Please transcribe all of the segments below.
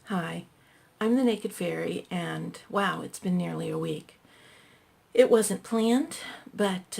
Hi, I'm the Naked Fairy, and wow, it's been nearly a week. It wasn't planned, but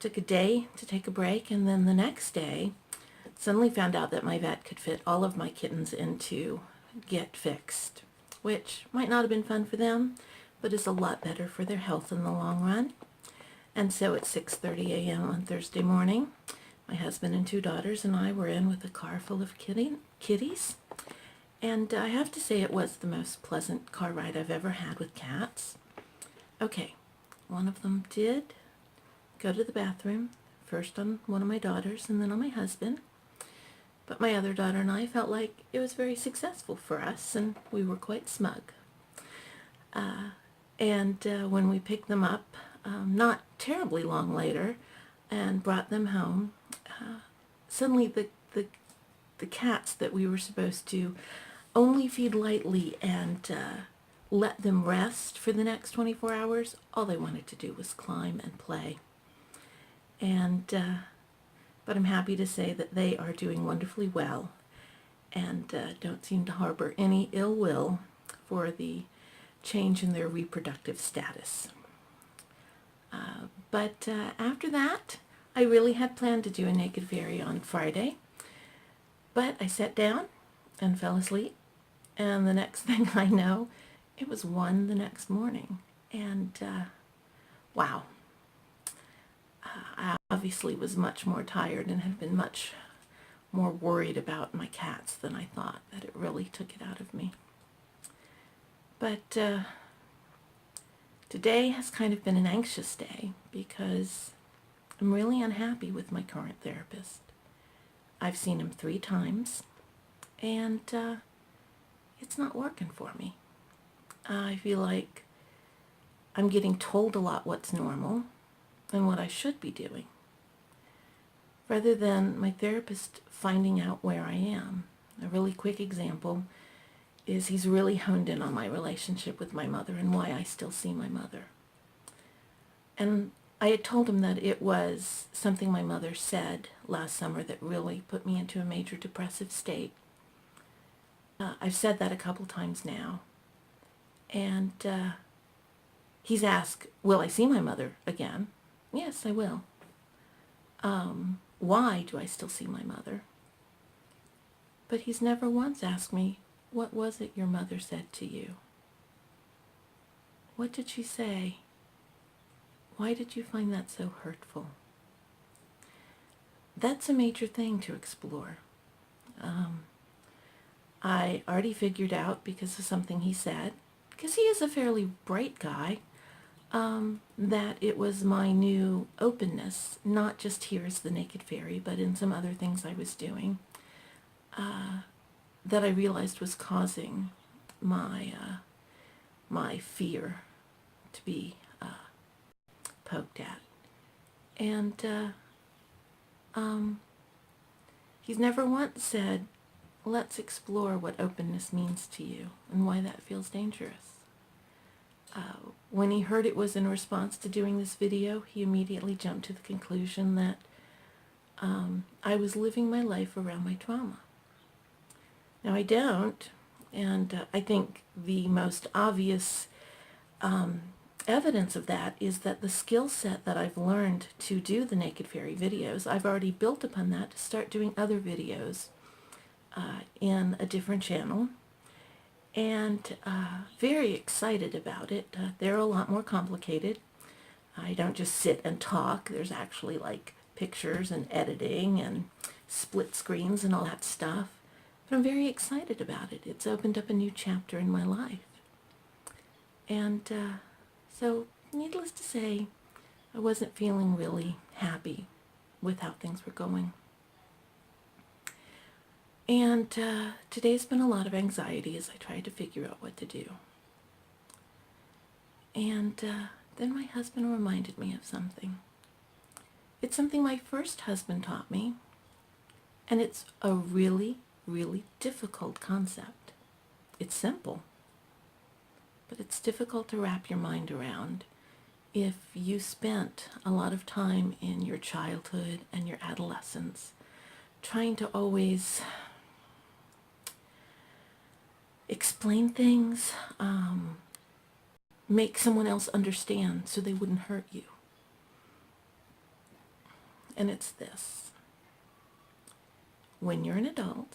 took a day to take a break, and then the next day, suddenly found out that my vet could fit all of my kittens into Get Fixed, which might not have been fun for them, but is a lot better for their health in the long run. And so at 6:30 a.m. on Thursday morning, my husband and two daughters and I were in with a car full of kitties. And I have to say it was the most pleasant car ride I've ever had with cats. Okay, one of them did go to the bathroom, first on one of my daughters and then on my husband. But my other daughter and I felt like it was very successful for us, and we were quite smug. And when we picked them up, not terribly long later, and brought them home, suddenly the cats that we were supposed to only feed lightly and let them rest for the next 24 hours, all they wanted to do was climb and play. And but I'm happy to say that they are doing wonderfully well and don't seem to harbor any ill will for the change in their reproductive status. But after that, I really had planned to do a Naked Fairy on Friday, but I sat down and fell asleep, and the next thing I know, it was 1 the next morning. And wow, I obviously was much more tired and had been much more worried about my cats than I thought. That it really took it out of me. But today has kind of been an anxious day because I'm really unhappy with my current therapist. I've seen him 3 times, and it's not working for me. I feel like I'm getting told a lot what's normal and what I should be doing, rather than my therapist finding out where I am. A really quick example is he's really honed in on my relationship with my mother and why I still see my mother. And I had told him that it was something my mother said last summer that really put me into a major depressive state. I've said that a couple times now. And he's asked, will I see my mother again? Yes, I will. Why do I still see my mother? But he's never once asked me, what was it your mother said to you? What did she say? Why did you find that so hurtful? That's a major thing to explore. I already figured out, because of something he said, because he is a fairly bright guy, that it was my new openness, not just here as the Naked Fairy, but in some other things I was doing, that I realized was causing my fear to be poked at. And he's never once said, let's explore what openness means to you and why that feels dangerous. When he heard it was in response to doing this video, he immediately jumped to the conclusion that I was living my life around my trauma. Now I don't, and I think the most obvious evidence of that is that the skill set that I've learned to do the Naked Fairy videos, I've already built upon that to start doing other videos in a different channel, and very excited about it. They're a lot more complicated. I don't just sit and talk. There's actually like pictures and editing and split screens and all that stuff. But I'm very excited about it. It's opened up a new chapter in my life. And so, needless to say, I wasn't feeling really happy with how things were going. And today's been a lot of anxiety as I tried to figure out what to do. And then my husband reminded me of something. It's something my first husband taught me, and it's a really, really difficult concept. It's simple, but it's difficult to wrap your mind around if you spent a lot of time in your childhood and your adolescence trying to always explain things, make someone else understand so they wouldn't hurt you. And it's this. When you're an adult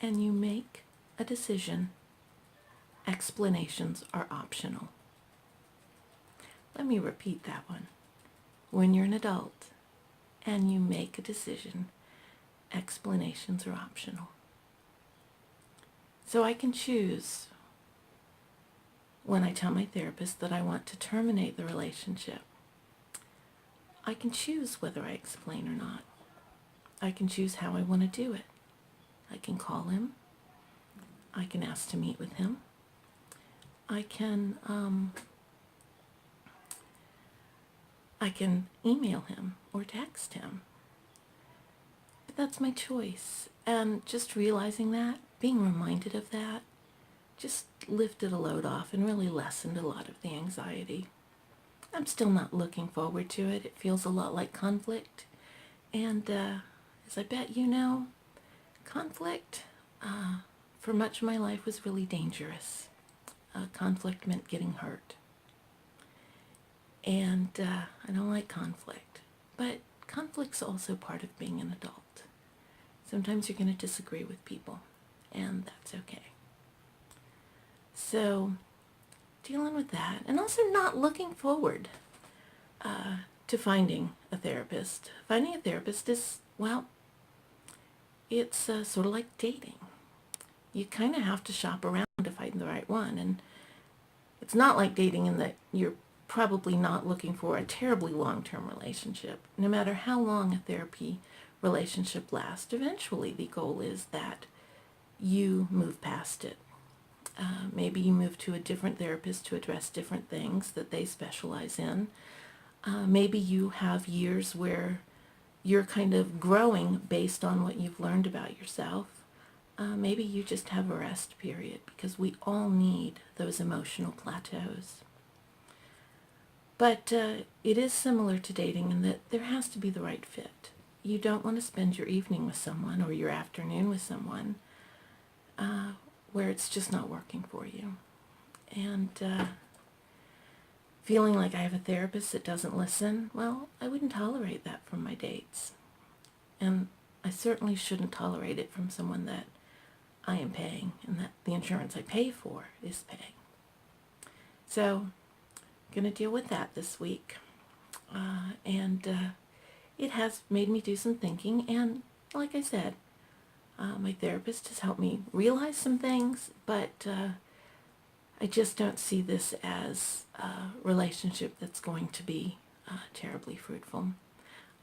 and you make a decision, explanations are optional. Let me repeat that one. When you're an adult and you make a decision, explanations are optional. So I can choose when I tell my therapist that I want to terminate the relationship. I can choose whether I explain or not. I can choose how I want to do it. I can call him. I can ask to meet with him. I can email him or text him. But that's my choice. And just realizing that, being reminded of that, just lifted a load off and really lessened a lot of the anxiety. I'm still not looking forward to it. It feels a lot like conflict. And as I bet you know, conflict for much of my life was really dangerous. Conflict meant getting hurt. And I don't like conflict. But conflict's also part of being an adult. Sometimes you're going to disagree with people, and that's okay. So, dealing with that, and also not looking forward to finding a therapist. Finding a therapist is, well, it's sort of like dating. You kind of have to shop around to find the right one, and it's not like dating in that you're probably not looking for a terribly long-term relationship. No matter how long a therapy relationship lasts, eventually the goal is that you move past it. Maybe you move to a different therapist to address different things that they specialize in. Maybe you have years where you're kind of growing based on what you've learned about yourself. Maybe you just have a rest period, because we all need those emotional plateaus. But it is similar to dating in that there has to be the right fit. You don't want to spend your evening with someone or your afternoon with someone where it's just not working for you. And feeling like I have a therapist that doesn't listen, well, I wouldn't tolerate that from my dates. And I certainly shouldn't tolerate it from someone that I am paying and that the insurance I pay for is paying. So, I'm going to deal with that this week. And it has made me do some thinking, and like I said, my therapist has helped me realize some things, but I just don't see this as a relationship that's going to be terribly fruitful.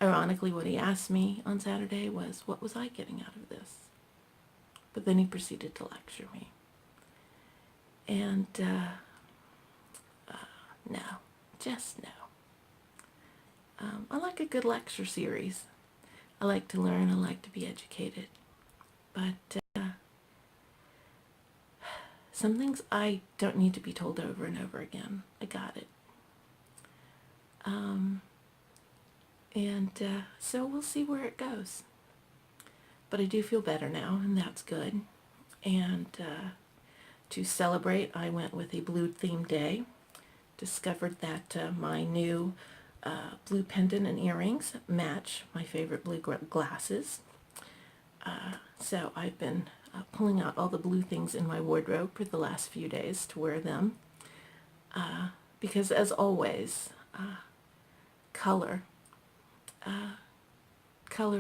Ironically, what he asked me on Saturday was, what was I getting out of this? But then he proceeded to lecture me. And no, just no. I like a good lecture series. I like to learn, I like to be educated. But some things I don't need to be told over and over again. I got it. So we'll see where it goes. But I do feel better now, and that's good. And to celebrate, I went with a blue-themed day. Discovered that my new blue pendant and earrings match my favorite blue glasses. So I've been pulling out all the blue things in my wardrobe for the last few days to wear them. Because as always, color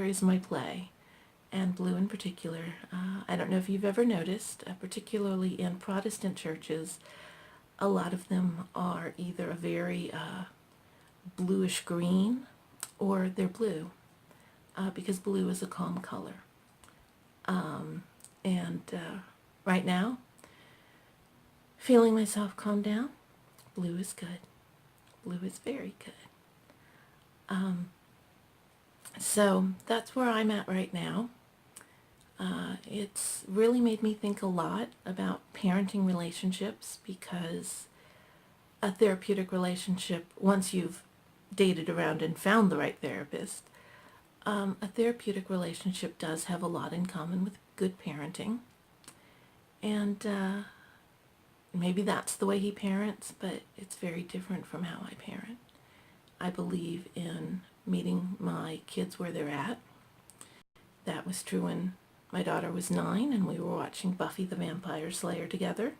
is my play, and blue in particular. I don't know if you've ever noticed, particularly in Protestant churches, a lot of them are either a very bluish green or they're blue, because blue is a calm color. Right now, feeling myself calm down, blue is good. Blue is very good. So that's where I'm at right now. It's really made me think a lot about parenting relationships, because a therapeutic relationship, once you've dated around and found the right therapist, a therapeutic relationship does have a lot in common with good parenting. And maybe that's the way he parents, but it's very different from how I parent. I believe in meeting my kids where they're at. That was true when my daughter was 9 and we were watching Buffy the Vampire Slayer together.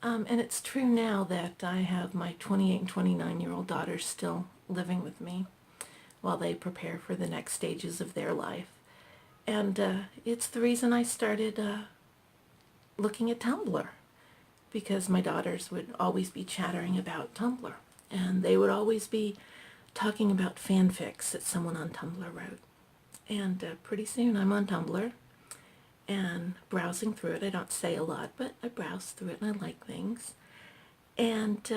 And it's true now that I have my 28 and 29-year-old daughters still living with me while they prepare for the next stages of their life. And it's the reason I started looking at Tumblr, because my daughters would always be chattering about Tumblr, and they would always be talking about fanfics that someone on Tumblr wrote. And pretty soon I'm on Tumblr and browsing through it. I don't say a lot, but I browse through it and I like things. And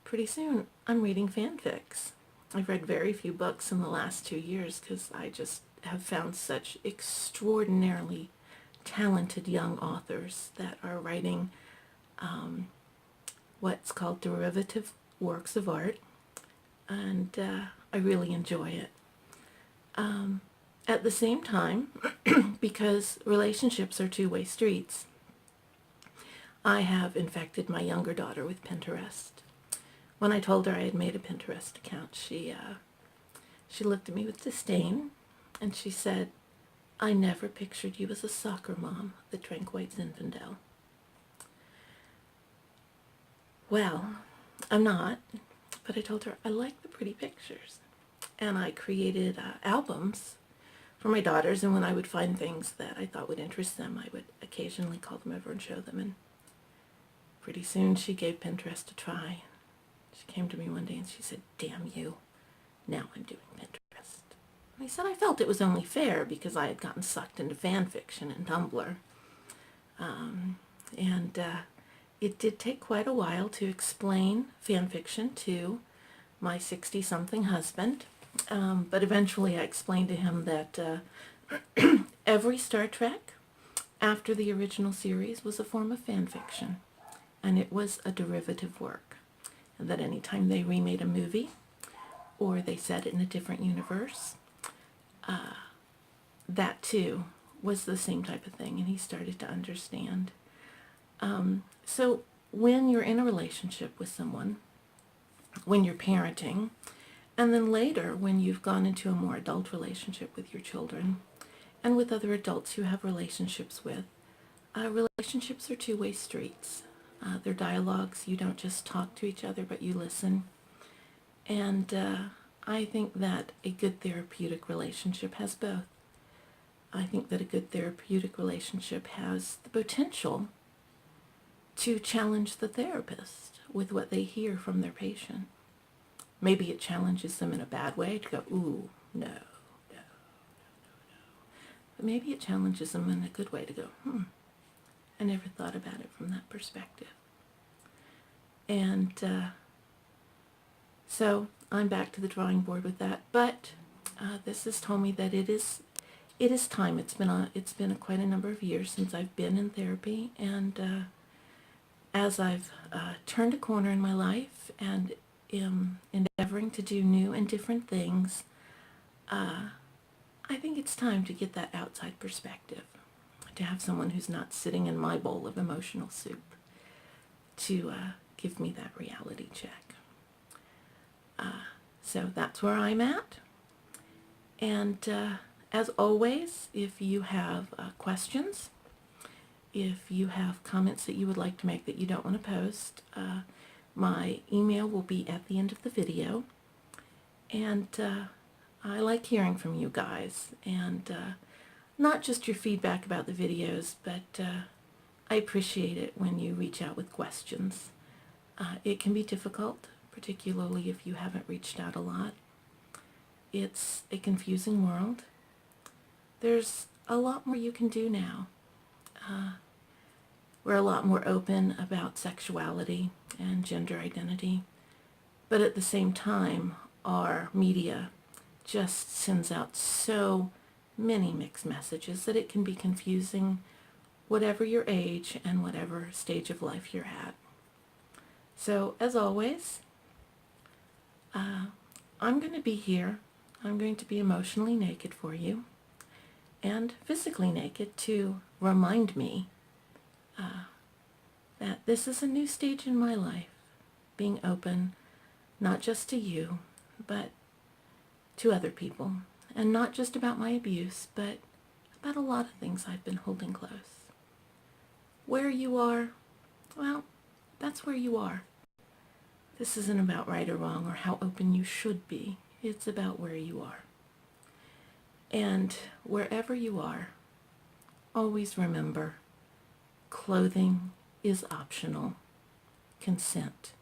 pretty soon I'm reading fanfics. I've read very few books in the last 2 years because I just have found such extraordinarily talented young authors that are writing what's called derivative works of art, and I really enjoy it. At the same time, because relationships are two-way streets, I have infected my younger daughter with Pinterest. When I told her I had made a Pinterest account, she looked at me with disdain, and she said, "I never pictured you as a soccer mom that drank white Zinfandel." Well, I'm not, but I told her I like the pretty pictures. And I created albums for my daughters, and when I would find things that I thought would interest them, I would occasionally call them over and show them. And pretty soon she gave Pinterest a try. She came to me one day and she said, "Damn you, now I'm doing Pinterest." And I said I felt it was only fair because I had gotten sucked into fan fiction and Tumblr. It did take quite a while to explain fan fiction to my 60-something husband, but eventually I explained to him that every Star Trek after the original series was a form of fan fiction, and it was a derivative work, and that anytime they remade a movie or they set it in a different universe, that too was the same type of thing, and he started to understand. So when you're in a relationship with someone, when you're parenting, and then later when you've gone into a more adult relationship with your children and with other adults you have relationships with, relationships are two-way streets. They're dialogues. You don't just talk to each other, but you listen. And I think that a good therapeutic relationship has both. I think that a good therapeutic relationship has the potential to challenge the therapist with what they hear from their patient. Maybe it challenges them in a bad way to go, "Ooh, no, no, no, no, no." But maybe it challenges them in a good way to go, I never thought about it from that perspective. And so I'm back to the drawing board with that. But this has told me that it is time. It's been quite a number of years since I've been in therapy, and as I've turned a corner in my life and am endeavoring to do new and different things, I think it's time to get that outside perspective, to have someone who's not sitting in my bowl of emotional soup to give me that reality check. So that's where I'm at. And as always, if you have questions, if you have comments that you would like to make that you don't want to post, my email will be at the end of the video. And I like hearing from you guys, and not just your feedback about the videos, but I appreciate it when you reach out with questions. It can be difficult, particularly if you haven't reached out a lot. It's a confusing world. There's a lot more you can do now. We're a lot more open about sexuality and gender identity, but at the same time, our media just sends out so many mixed messages that it can be confusing, whatever your age and whatever stage of life you're at. So, as always, I'm going to be here. I'm going to be emotionally naked for you and physically naked to remind me that this is a new stage in my life, being open not just to you, but to other people, and not just about my abuse, but about a lot of things I've been holding close. Where you are, well, that's where you are. This isn't about right or wrong or how open you should be. It's about where you are. And wherever you are, always remember, clothing is optional. Consent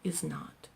is not.